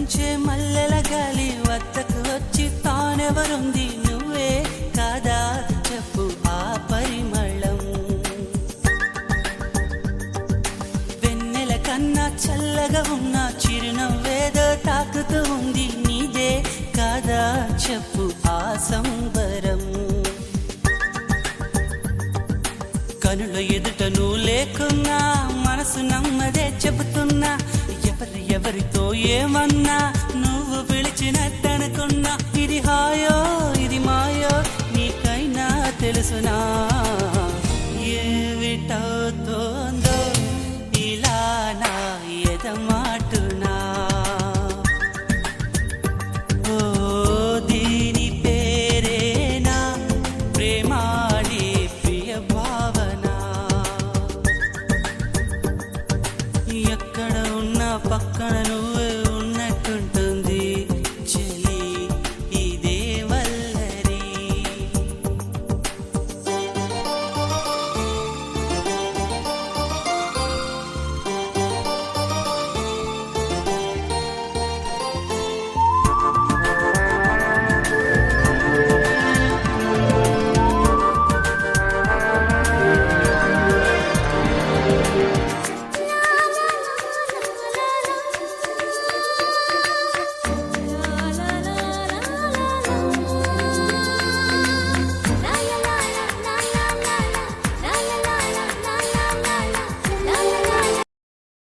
వీచే మల్లెల గాలి వద్దకు వచ్చి తానెవరుంది నువ్వే కాదా చెప్పు ఆ పరిమళం వెన్నెల కన్నా చల్లగా ఉన్న చిరునవ్వేదో తాకుతూ ఉంది నీదే కాదా చెప్పు ఆ సంబరం కనుల ఎదుట నువ్వు లేకున్నా మనసు నమ్మదే చెబుతున్నా ఎవరితో ఏమన్నా నువ్వు పిలిచినట్టనుకున్నా ఇది హాయో ఇది మాయో నీకైనా తెలుసునా ఏమిటవుతోందో ఇలా నా ఎదమాటునా ఓ దీని పేరేనా ప్రేమాడి ప్రియ భావన ఎక్కడ ఉన్నా పక్కన నువ్వు